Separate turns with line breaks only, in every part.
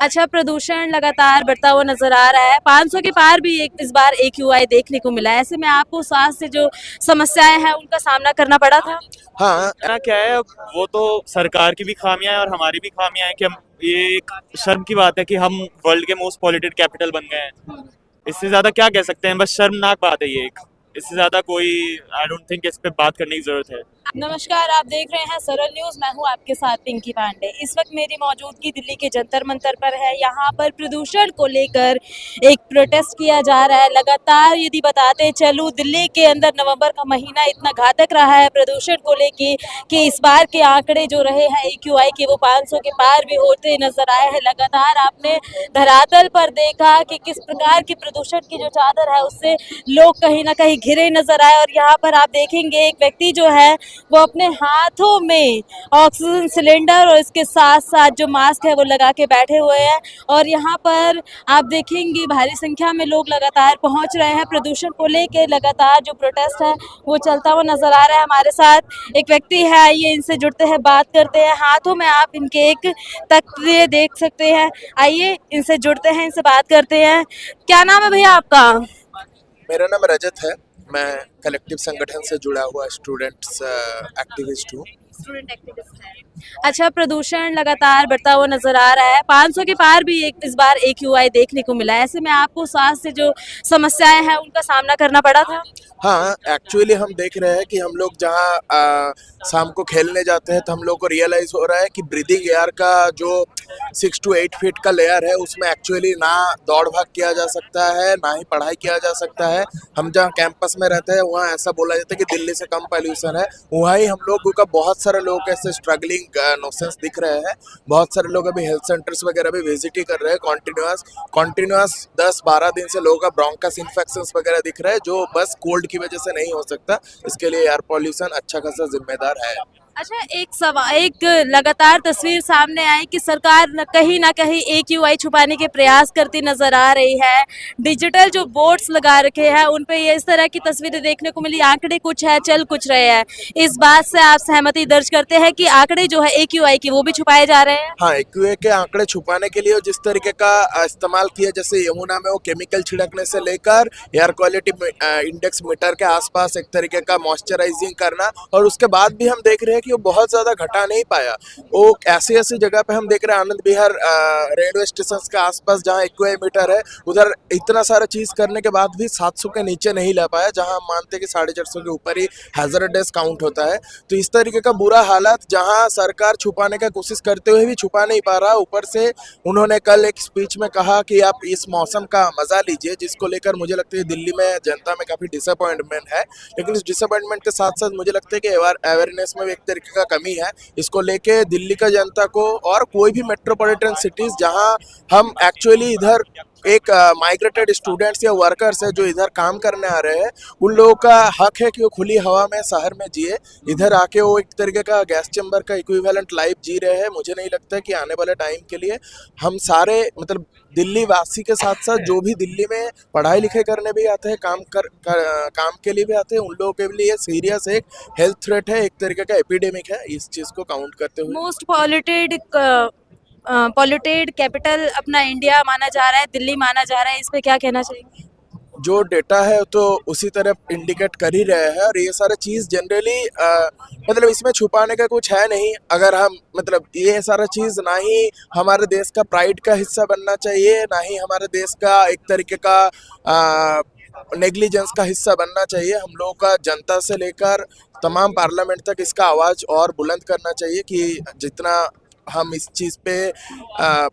अच्छा, प्रदूषण लगातार बढ़ता हुआ नजर आ रहा है। 500 के पार भी एक इस बार AQI देखने को मिला है। ऐसे में आपको स्वास्थ्य से जो समस्याएं हैं उनका सामना करना पड़ा था।
हाँ, ना क्या है, अब वो तो सरकार की भी खामियां हैं और हमारी भी खामियां हैं कि हम ये एक शर्म की बात है कि हम वर्ल्ड के मोस्ट पॉल्यूटेड कैपिटल बन गए हैं। इससे ज्यादा क्या कह सकते हैं, बस शर्मनाक बात है ये एक। इससे ज्यादा कोई आई डोंट थिंक इस पे बात करने की जरूरत है।
नमस्कार, आप देख रहे हैं सरल न्यूज। मैं हूं आपके साथ पिंकी पांडे। इस वक्त मेरी मौजूदगी दिल्ली के जंतर मंतर पर है। यहां पर प्रदूषण को लेकर एक प्रोटेस्ट किया जा रहा है। लगातार यदि बताते चलूं, दिल्ली के अंदर नवंबर का महीना इतना घातक रहा है प्रदूषण को लेके कि इस बार के आंकड़े जो रहे हैं AQI के, वो 500 के पार भी होते नजर आए हैं। लगातार आपने धरातल पर देखा कि किस प्रकार की प्रदूषण की जो चादर है उससे लोग कहीं ना कहीं घिरे नजर आए। और यहाँ पर आप देखेंगे एक व्यक्ति जो है वो अपने हाथों में ऑक्सीजन सिलेंडर और इसके साथ साथ जो मास्क है वो लगा के बैठे हुए हैं। और यहाँ पर आप देखेंगे भारी संख्या में लोग लगातार पहुंच रहे हैं। प्रदूषण को लेकर लगातार जो प्रोटेस्ट है वो चलता हुआ नजर आ रहा है। हमारे साथ एक व्यक्ति है, आइए इनसे जुड़ते हैं, बात करते हैं। हाथों में आप इनके एक तख्ते देख सकते हैं। आइए इनसे जुड़ते हैं, इनसे बात करते हैं। क्या नाम है भैया आपका?
मेरा नाम रजत है। मैं कलेक्टिव संगठन से जुड़ा हुआ स्टूडेंट्स एक्टिविस्ट हूँ।
स्टूडेंट एक्टिविस्ट है। अच्छा, प्रदूषण लगातार बढ़ता हुआ नजर आ रहा है। 500 के पार भी एक इस बार AQI देखने को मिला है। ऐसे में आपको स्वास्थ्य से जो समस्याएं हैं उनका सामना करना पड़ा था।
हाँ, एक्चुअली हम देख रहे हैं कि हम लोग जहाँ शाम को खेलने जाते हैं तो हम लोग को रियलाइज हो रहा है कि ब्रीदिंग एयर का जो 6 to 8 फीट का लेयर है उसमें एक्चुअली ना दौड़ भाग किया जा सकता है, ना ही पढ़ाई किया जा सकता है। हम जहाँ कैंपस में रहते हैं वहाँ ऐसा बोला जाता है कि दिल्ली से कम पॉल्यूशन है। वहाँ ही हम लोगों का बहुत सारे लोग ऐसे स्ट्रगलिंग नोसेंस दिख रहे हैं। बहुत सारे लोग अभी हेल्थ सेंटर्स वगैरह भी विजिट ही कर रहे हैं। कॉन्टिन्यूस 10-12 दिन से लोगों का ब्रोंकस इन्फेक्शंस वगैरह दिख रहा है, जो बस कोल्ड की वजह से नहीं हो सकता। इसके लिए एयर पॉल्यूशन अच्छा खासा जिम्मेदार है।
अच्छा, एक लगातार तस्वीर सामने आई कि सरकार कहीं ना कहीं AQI छुपाने के प्रयास करती नजर आ रही है। डिजिटल जो बोर्ड्स लगा रखे हैं उन पे ये इस तरह की तस्वीरें देखने को मिली। आंकड़े कुछ है, चल कुछ रहे हैं। इस बात से आप सहमति दर्ज करते हैं कि आंकड़े जो है AQI की वो भी छुपाए जा रहे हैं?
हाँ, एक्यूए के आंकड़े छुपाने के लिए जिस तरीके का इस्तेमाल किया, जैसे यमुना में वो केमिकल छिड़कने से लेकर एयर क्वालिटी इंडेक्स मीटर के आसपास एक तरीके का मॉइस्चराइजिंग करना, और उसके बाद भी हम देख रहे हैं कि वो बहुत ज्यादा घटा नहीं पाया। वो ऐसी ऐसी जगह पे हम देख रहे हैं, आनंद विहार रेलवे स्टेशन के आसपास जहाँ एक्यूए मीटर है, उधर इतना सारा चीज करने के बाद भी 700 के नीचे नहीं ला पाया, जहाँ हम मानते हैं कि 450 के ऊपर ही हैजर्डस काउंट होता है। तो इस तरीके का बुरा हालत, जहाँ सरकार छुपाने का कोशिश करते हुए भी छुपा नहीं पा रहा। ऊपर से उन्होंने कल एक स्पीच में कहा कि आप इस मौसम का मजा लीजिए, जिसको लेकर मुझे लगता है दिल्ली में जनता में काफी डिसअपॉइंटमेंट है। लेकिन इस डिसअपॉइंटमेंट के साथ साथ मुझे लगता है कि अवेयरनेस में भी एक तरीके का कमी है। इसको लेके दिल्ली का जनता को और कोई भी मेट्रोपॉलिटन सिटीज जहां हम एक्चुअली इधर एक माइग्रेटेड स्टूडेंट्स या वर्कर्स है जो इधर काम करने आ रहे हैं, उन लोगों का हक है कि वो खुली हवा में शहर में जिए। इधर आके वो एक तरीके का गैस चैम्बर का इक्विवेलेंट लाइफ जी रहे हैं। मुझे नहीं लगता कि आने वाले टाइम के लिए हम सारे, मतलब दिल्ली वासी के साथ साथ जो भी दिल्ली में पढ़ाई लिखाई करने भी आते हैं, काम के लिए भी आते हैं, उन लोगों के लिए सीरियस एक हेल्थ थ्रेट है, एक तरीके का एपिडेमिक है। इस चीज को काउंट करते हुए
मोस्ट पॉल्यूटेड कैपिटल अपना इंडिया माना जा रहा है, दिल्ली माना जा रहा है। इस पे क्या कहना चाहिए?
जो डेटा है तो उसी तरफ इंडिकेट कर ही रहे हैं। और ये सारा चीज़ जनरली मतलब इसमें छुपाने का कुछ है नहीं। अगर हम, मतलब ये सारा चीज़ ना ही हमारे देश का प्राइड का हिस्सा बनना चाहिए, ना ही हमारे देश का एक तरीके का नेग्लिजेंस का हिस्सा बनना चाहिए। हम लोगों का जनता से लेकर तमाम पार्लियामेंट तक इसका आवाज़ और बुलंद करना चाहिए कि जितना हम इस चीज़ पे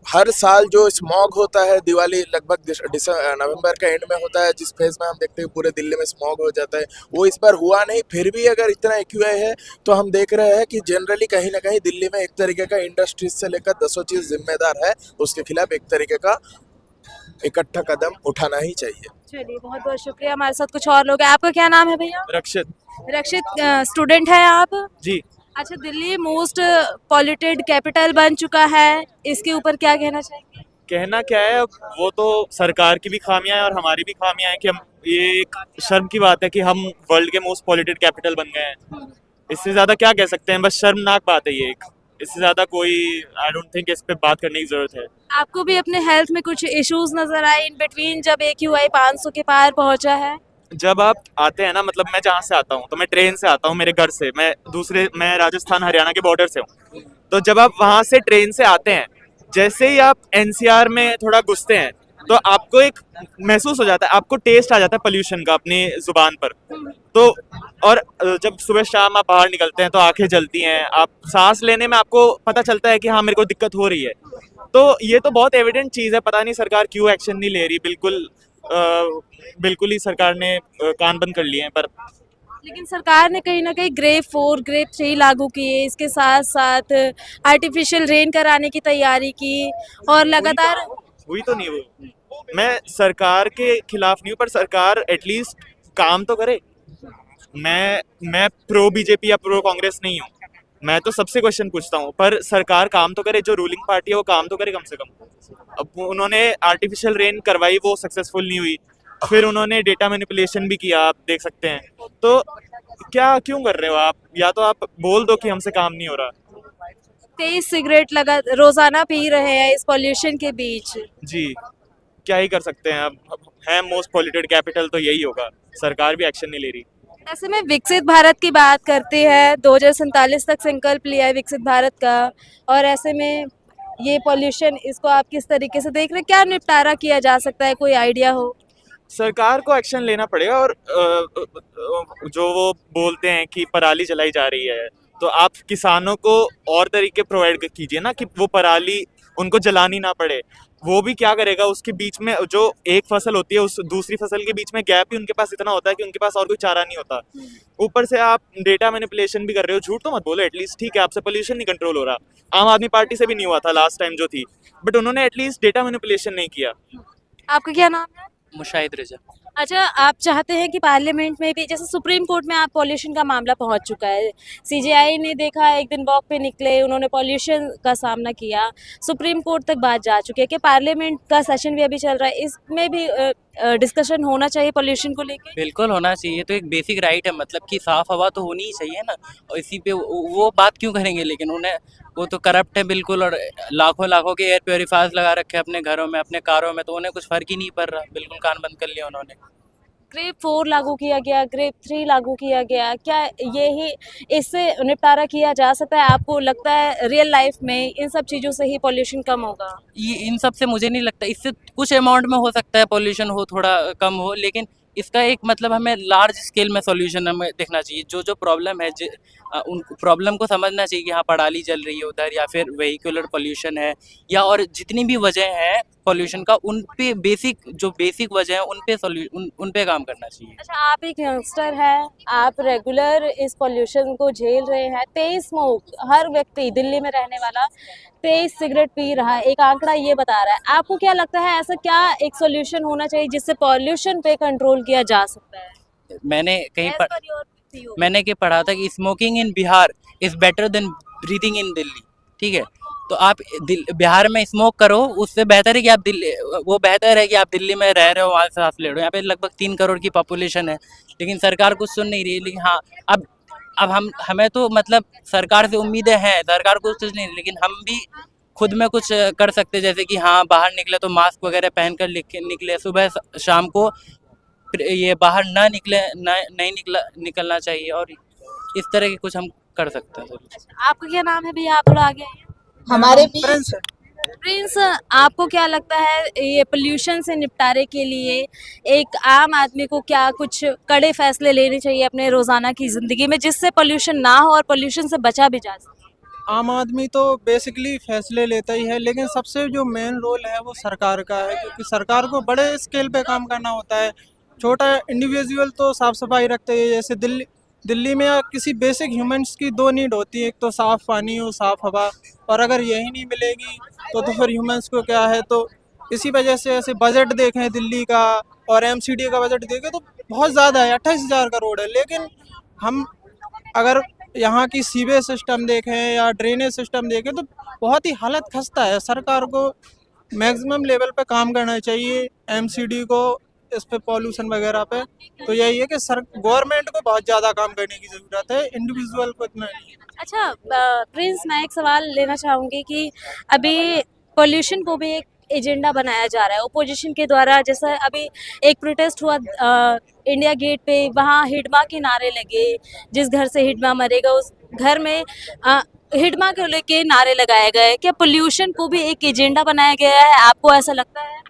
हर साल जो स्मॉग होता है, दिवाली लगभग नवंबर का एंड में होता है, जिस फेज में हम देखते हैं पूरे दिल्ली में स्मॉग हो जाता है, वो इस बार हुआ नहीं। फिर भी अगर इतना एक्यूआई है तो हम देख रहे हैं कि जनरली कहीं ना कहीं दिल्ली में एक तरीके का इंडस्ट्रीज से लेकर 10 चीज़ जिम्मेदार है। उसके खिलाफ एक तरीके का इकट्ठा कदम उठाना ही चाहिए।
चलिए, बहुत बहुत शुक्रिया। हमारे साथ कुछ और लोग हैं। आपका क्या नाम है भैया?
रक्षित
रक्षित, स्टूडेंट है आप?
जी।
अच्छा, दिल्ली मोस्ट पॉल्यूटेड कैपिटल बन चुका है, इसके ऊपर क्या कहना चाहेंगे?
कहना क्या है, अब वो तो सरकार की भी खामियां हैं और हमारी भी खामियां हैं कि हम ये एक शर्म की बात है कि हम वर्ल्ड के मोस्ट पॉल्यूटेड कैपिटल बन गए हैं। इससे ज्यादा क्या कह सकते हैं, बस शर्मनाक बात है ये एक। इससे ज़्यादा कोई आई डोंट थिंक इस पे बात करने की ज़रूरत है।
आपको भी अपने हेल्थ में कुछ इश्यूज नजर आए इन बिटवीन जब AQI 500 के पार पहुंचा है?
जब आप आते हैं ना, मतलब मैं जहाँ से आता हूँ तो मैं ट्रेन से आता हूँ, मेरे घर से, मैं राजस्थान हरियाणा के बॉर्डर से हूँ। तो जब आप वहाँ से ट्रेन से आते हैं, जैसे ही आप NCR में थोड़ा घुसते हैं तो आपको एक महसूस हो जाता है, आपको टेस्ट आ जाता है पोल्यूशन का अपनी जुबान पर। तो और जब सुबह शाम आप बाहर निकलते हैं तो आंखें जलती हैं, आप सांस लेने में आपको पता चलता है कि हाँ मेरे को दिक्कत हो रही है। तो ये तो बहुत एविडेंट चीज़ है, पता नहीं सरकार क्यों एक्शन नहीं ले रही। बिल्कुल ही सरकार ने कान बंद कर लिए हैं। पर
लेकिन सरकार ने कहीं ना कहीं ग्रेड 4 ग्रेड 3 लागू किए, इसके साथ साथ आर्टिफिशियल रेन कराने की तैयारी की और लगातार
हुई तो नहीं वो। मैं सरकार के खिलाफ नहीं हूँ, पर सरकार एटलीस्ट काम तो करे। मैं प्रो बीजेपी या प्रो कांग्रेस नहीं हूँ, मैं तो सबसे क्वेश्चन पूछता हूँ, पर सरकार काम तो करे। जो रूलिंग पार्टी है वो काम तो करे कम से कम। अब उन्होंने आर्टिफिशियल रेन करवाई, वो सक्सेसफुल नहीं हुई। फिर उन्होंने डेटा मैनिपुलेशन भी किया, आप देख सकते हैं। तो क्या क्यों कर रहे हो आप? या तो आप बोल दो कि हमसे काम नहीं हो रहा।
23 सिगरेट लगा रोजाना पी रहे हैं इस पॉल्यूशन के बीच।
जी, क्या ही कर सकते हैं। अब है मोस्ट पॉल्यूटेड कैपिटल तो यही होगा, सरकार भी एक्शन नहीं ले रही।
ऐसे में विकसित भारत की बात करते हैं, 2047 तक संकल्प लिया है विकसित भारत का, और ऐसे में ये पॉल्यूशन, इसको आप किस तरीके से देख रहे हैं? क्या निपटारा किया जा सकता है, कोई आइडिया हो?
सरकार को एक्शन लेना पड़ेगा। और जो वो बोलते हैं कि पराली जलाई जा रही है, तो आप किसानों को और तरीके प्रोवाइड कीजिए ना, कि वो पराली उनको जलानी ना पड़े। वो भी क्या करेगा, उसके बीच में जो एक फसल होती है उस दूसरी फसल के बीच में गैप ही उनके पास इतना होता है कि उनके पास और कोई चारा नहीं होता। ऊपर से आप डेटा मैनिपुलेशन भी कर रहे हो। झूठ तो मत बोलो एटलीस्ट। ठीक है, आपसे पोल्यूशन नहीं कंट्रोल हो रहा, आम आदमी पार्टी से भी नहीं हुआ था लास्ट टाइम जो थी, बट उन्होंने एटलीस्ट डेटा मैनिपुलेशन नहीं किया।
आपका क्या नाम है?
मुशाहिद रजा।
अच्छा, आप चाहते हैं कि पार्लियामेंट में भी, जैसे सुप्रीम कोर्ट में आप पॉल्यूशन का मामला पहुंच चुका है, CJI ने देखा, एक दिन वॉक पे निकले, उन्होंने पॉल्यूशन का सामना किया, सुप्रीम कोर्ट तक बात जा चुकी है कि पार्लियामेंट का सेशन भी अभी चल रहा है, इसमें भी डिस्कशन होना चाहिए पॉल्यूशन को लेकर?
बिल्कुल होना चाहिए, तो एक बेसिक राइट है, मतलब कि साफ हवा तो होनी ही चाहिए ना। और इसी पे वो बात क्यों करेंगे? लेकिन उन्हें, वो तो करप्ट है बिल्कुल, और लाखों लाखों के एयर प्योरीफायर्स लगा रखे हैं अपने घरों में, अपने कारों में, तो उन्हें कुछ फ़र्क ही नहीं पड़ रहा। बिल्कुल कान बंद कर लिया उन्होंने।
ग्रेड 4 लागू किया गया, ग्रेड 3 लागू किया गया, क्या यही, इससे निपटारा किया जा सकता है? आपको लगता है रियल लाइफ में इन सब चीज़ों से ही पॉल्यूशन कम होगा?
ये इन सब से मुझे नहीं लगता। इससे कुछ अमाउंट में हो सकता है पॉल्यूशन हो, थोड़ा कम हो, लेकिन इसका एक मतलब हमें लार्ज स्केल में सॉल्यूशन हमें देखना चाहिए। जो जो प्रॉब्लम है, उन प्रॉब्लम को समझना चाहिए कि हाँ पराली जल रही है उधर, या फिर वेहिकुलर पॉल्यूशन है, या और जितनी भी वजह है पॉल्यूशन का, उन पे बेसिक वजह है, उन पे काम करना चाहिए।
अच्छा, आप एक यंगस्टर हैं, आप रेगुलर इस पॉल्यूशन को झेल रहे हैं। 23 स्मोक, हर व्यक्ति दिल्ली में रहने वाला 23 सिगरेट पी रहा है, एक आंकड़ा ये बता रहा है। आपको क्या लगता है, ऐसा क्या एक सॉल्यूशन होना चाहिए जिससे पॉल्यूशन पे कंट्रोल किया जा सकता है?
मैंने कहीं
As
पर
per your view.
मैंने के पढ़ा था कि smoking in Bihar is better than breathing इन दिल्ली। ठीक है, तो आप बिहार में स्मोक करो, उससे बेहतर है कि वो बेहतर है कि आप दिल्ली में रह रहे हो, वहाँ से सांस ले रहे हो। यहाँ पे लगभग 3 करोड़ की पॉपुलेशन है, लेकिन सरकार कुछ सुन नहीं रही। लेकिन हाँ, अब हमें तो मतलब सरकार से उम्मीदें हैं, सरकार कुछ सुन नहीं रही, लेकिन हम भी खुद में कुछ कर सकते, जैसे कि हाँ बाहर निकले तो मास्क वगैरह पहन कर निकले, सुबह शाम को ये बाहर ना निकले, नहीं निकलना चाहिए, और इस तरह के कुछ हम कर सकते हैं।
आपका क्या नाम है भैया? आप थोड़ा आगे आइए।
हमारे भी
प्रिंस, आपको क्या लगता है ये पोल्यूशन से निपटारे के लिए एक आम आदमी को क्या कुछ कड़े फैसले लेने चाहिए अपने रोजाना की जिंदगी में, जिससे पोल्यूशन ना हो और पोल्यूशन से बचा भी जा सके?
आम आदमी तो बेसिकली फैसले लेता ही है, लेकिन सबसे जो मेन रोल है वो सरकार का है, क्योंकि सरकार को बड़े स्केल पे काम करना होता है। छोटा इंडिविजुअल तो साफ़ सफाई रखते हैं, जैसे दिल्ली में या किसी बेसिक ह्यूमंस की 2 नीड होती है, एक तो साफ़ पानी और साफ़ हवा, और अगर यही नहीं मिलेगी तो फिर ह्यूमंस को क्या है। तो इसी वजह से ऐसे बजट देखें दिल्ली का और MCD का बजट देखें तो बहुत ज़्यादा है, 28,000 करोड़ है। लेकिन हम अगर यहाँ की सीवेज सिस्टम देखें या ड्रेनेज सिस्टम देखें तो बहुत ही हालत खस्ता है। सरकार को मैक्सिमम लेवल पे काम करना चाहिए, MCD को इस पे पॉल्यूशन वगैरह पे। तो यही है कि गवर्नमेंट को बहुत ज़्यादा काम करने की ज़रूरत है, इंडिविजुअल को इतना नहीं।
अच्छा प्रिंस, मैं एक सवाल लेना चाहूँगी कि अभी पोल्यूशन को भी एक एजेंडा बनाया जा रहा है ओपोजिशन के द्वारा। जैसा अभी एक प्रोटेस्ट हुआ इंडिया गेट पे, वहाँ हिडमा के नारे लगे, जिस घर से हिडमा मरेगा उस घर में हिडमा को लेके नारे लगाए गए। क्या पोल्यूशन को भी एक एजेंडा बनाया गया है, आपको ऐसा लगता है?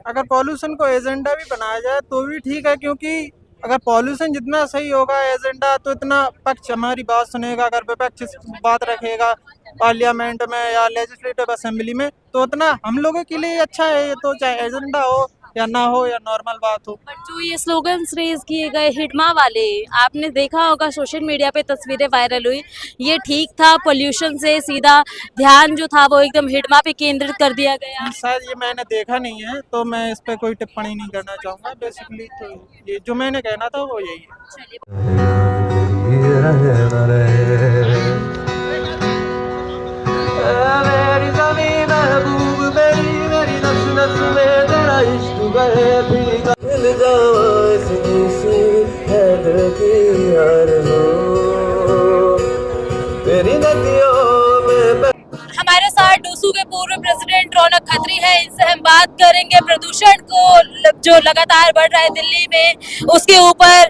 अगर पॉल्यूशन को एजेंडा भी बनाया जाए तो भी ठीक है, क्योंकि अगर पॉल्यूशन जितना सही होगा एजेंडा, तो इतना पक्ष हमारी बात सुनेगा। अगर विपक्ष बात रखेगा पार्लियामेंट में या लेजिस्लेटिव असेंबली में, तो उतना हम लोगों के लिए अच्छा है। ये तो चाहे एजेंडा हो या ना हो या नॉर्मल बात हो।
बट जो ये स्लोगन्स रेज किए गए हिडमा वाले, आपने देखा होगा सोशल मीडिया पे तस्वीरें वायरल हुई, ये ठीक था? पोल्यूशन से सीधा ध्यान जो था वो एकदम हिडमा पे केंद्रित कर दिया गया।
शायद ये मैंने देखा नहीं है, तो मैं इस पे कोई टिप्पणी नहीं करना चाहूँगा। बेसिकली तो ये जो मैंने कहना था वो यही है।
मेरी ज़मीं महबूब मेरी, मेरी नस नस में तेरा इश्क बहे भीगा, मिल जाओ ऐसी है दिल की यार हो, मेरी नदियों में।
हमारे साथ डूसू के पूर्व प्रेसिडेंट रौनक खत्री है, इनसे हम बात करेंगे प्रदूषण को जो लगातार बढ़ रहा है दिल्ली में, उसके ऊपर।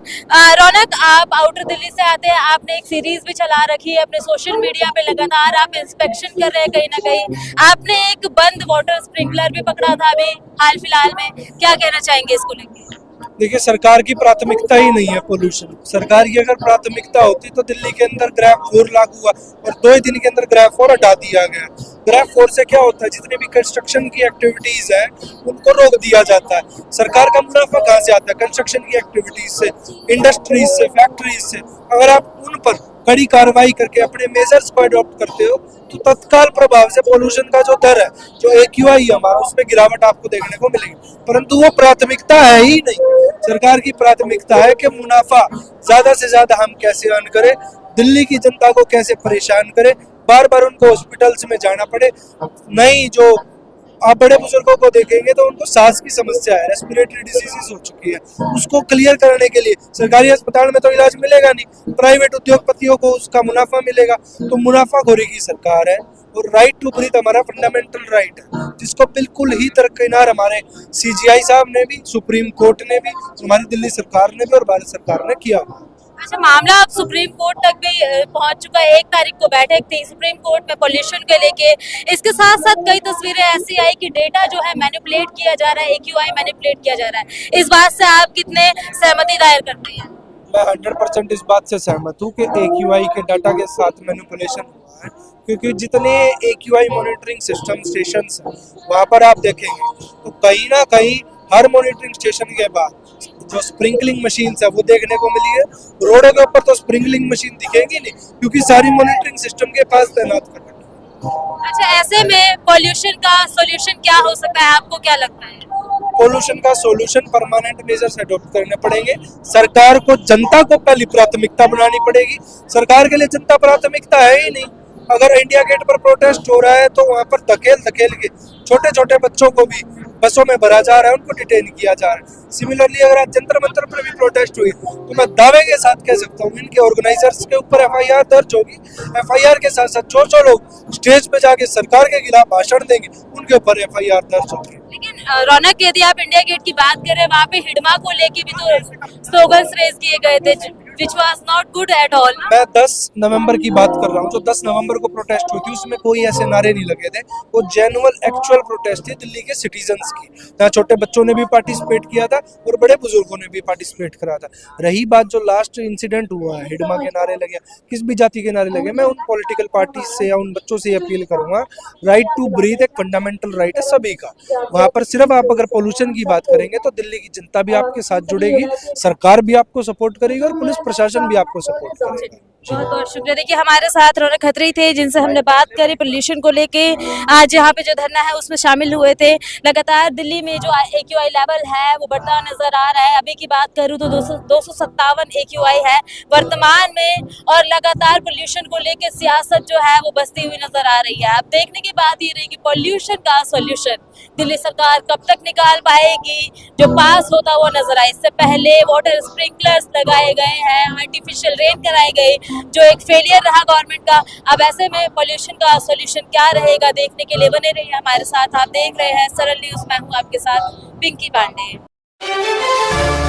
रौनक, आप आउटर दिल्ली से आते हैं, आपने एक सीरीज भी चला रखी है अपने सोशल मीडिया पे, लगातार आप इंस्पेक्शन कर रहे हैं कहीं ना कहीं। आपने एक बंद वाटर स्प्रिंकलर भी पकड़ा था अभी हाल फिलहाल में, क्या कहना चाहेंगे इसको लेकर?
देखिए, सरकार की प्राथमिकता ही नहीं है पोल्यूशन। सरकार की अगर प्राथमिकता होती तो दिल्ली के अंदर ग्रैब 4 लागू हुआ और 2 ही दिन के अंदर ग्रैब 4 हटा दिया गया। ग्रैब 4 से क्या होता है, जितने भी कंस्ट्रक्शन की एक्टिविटीज है उनको रोक दिया जाता है। सरकार का मुनाफा कहाँ से आता है? कंस्ट्रक्शन की एक्टिविटीज से, इंडस्ट्रीज से, फैक्ट्रीज से। अगर आप उन पर कड़ी कार्रवाई करके अपने मेजर्स को अडॉप्ट करते हो तो तत्काल प्रभाव से पोल्यूशन का जो दर है, जो AQI है हमारा, उसमें गिरावट आपको देखने को मिलेगी। परंतु वो प्राथमिकता है ही नहीं। सरकार की प्राथमिकता है कि मुनाफा ज्यादा से ज्यादा हम कैसे अर्न करें, दिल्ली की जनता को कैसे परेशान करें, बार बार उनको हॉस्पिटल्स में जाना पड़े। नहीं, जो आप बड़े बुजुर्गों को देखेंगे तो उनको सांस की समस्या है, रेस्पिरेटरी डिजीजेस हो चुकी है, उसको क्लियर करने के लिए सरकारी अस्पताल में तो इलाज मिलेगा नहीं, प्राइवेट उद्योगपतियों को उसका मुनाफा मिलेगा। तो मुनाफाखोरी की सरकार है। और राइट टू ब्रीथ हमारा फंडामेंटल राइट है, जिसको बिल्कुल ही दरकिनार हमारे CGI साहब ने भी, सुप्रीम कोर्ट ने भी, हमारी दिल्ली सरकार ने भी और भारत सरकार ने किया।
अच्छा, मामला अब सुप्रीम कोर्ट तक भी पहुंच चुका है। 1 तारीख को बैठक थी सुप्रीम कोर्ट में पोल्यूशन के लेके। इसके साथ साथ कई तस्वीरें ऐसी आई कि डेटा जो है मैनिपुलेट किया जा रहा है, AQI मैनिपुलेट किया जा रहा है। इस बात से आप कितने सहमति जाहिर करते हैं?
मैं 100% इस बात से सहमत हूँ कि AQI के डाटा के साथ मैनिपुलेशन हुआ है, क्योंकि जितने AQI मॉनिटरिंग सिस्टम स्टेशंस हैं वहाँ पर आप देखेंगे तो कहीं ना कहीं हर मॉनिटरिंग स्टेशन के बाद जो स्प्रिंकलिंग मशीन है वो देखने को मिली है। रोडों के ऊपर तो स्प्रिंकलिंग मशीन दिखेगी नहीं, क्योंकि सारी मॉनिटरिंग सिस्टम के पास तैनात कर रखी है।
अच्छा, ऐसे में पोल्यूशन का सॉल्यूशन क्या हो सकता है, आपको क्या लगता है?
पोल्यूशन का सॉल्यूशन परमानेंट मेजर्स अडॉप्ट करने पड़ेंगे। सरकार को जनता को पहली प्राथमिकता बनानी पड़ेगी। सरकार के लिए जनता प्राथमिकता है ही नहीं। अगर इंडिया गेट पर प्रोटेस्ट हो रहा है तो वहाँ पर धकेल के छोटे छोटे बच्चों को भी बसों में भरा जा रहा है, उनको डिटेन किया जा रहा है। सिमिलरली अगर आज जंतर मंतर पर भी प्रोटेस्ट हुई तो मैं दावे के साथ कह सकता हूँ इनके ऑर्गेनाइजर्स के ऊपर FIR दर्ज होगी। FIR के साथ साथ जो लोग स्टेज पे जाके सरकार के खिलाफ भाषण देंगे उनके ऊपर FIR दर्ज होगी।
लेकिन रौनक, यदि आप इंडिया गेट की बात करें, वहाँ पे हिडमा को लेके भी तो स्लोगन्स रेज किए गए थे, which was not good at all।
मैं 10 नवंबर की बात कर रहा हूँ, जो 10 नवंबर को प्रोटेस्ट हुई थी उसमें कोई ऐसे नारे नहीं लगे थे। वो जेन्युइन एक्चुअल प्रोटेस्ट थी दिल्ली के सिटीजन्स की, जहाँ छोटे बच्चों ने भी पार्टिसिपेट किया था और बड़े बुजुर्गों ने भी पार्टिसिपेट करा था। रही बात जो लास्ट इंसिडेंट हुआ है, हिडमा के नारे लगे, किस भी जाति के नारे लगे, मैं उन पॉलिटिकल पार्टी से या उन बच्चों से अपील करूंगा, राइट टू ब्रीथ एक फंडामेंटल राइट है सभी का। वहाँ पर सिर्फ आप अगर पोल्यूशन की बात करेंगे तो दिल्ली की जनता भी आपके साथ जुड़ेगी, सरकार भी आपको सपोर्ट करेगी और पुलिस प्रशासन भी आपको सपोर्ट करेगा।
बहुत बहुत शुक्रिया। देखिए हमारे साथ रौनक खत्री थे जिनसे हमने बात करी पोल्यूशन को लेके। आज यहाँ पे जो धरना है उसमें शामिल हुए थे। लगातार दिल्ली में जो AQI लेवल है वो बढ़ता नजर आ रहा है। अभी की बात करूँ तो 257 AQI है वर्तमान में, और लगातार पोल्यूशन को लेके सियासत जो है वो बसती हुई नजर आ रही है। अब देखने की बात ये रहेगी पोल्यूशन का सोल्यूशन दिल्ली सरकार कब तक निकाल पाएगी, जो पास होता हुआ नजर आए। इससे पहले वाटर स्प्रिंकलर्स लगाए गए हैं, आर्टिफिशियल रेन कराई गई, जो एक फेलियर रहा गवर्नमेंट का। अब ऐसे में पोल्यूशन का सॉल्यूशन क्या रहेगा, देखने के लिए बने रहिए हमारे साथ। आप देख रहे हैं सरल न्यूज, मैं हूं आपके साथ पिंकी पांडे।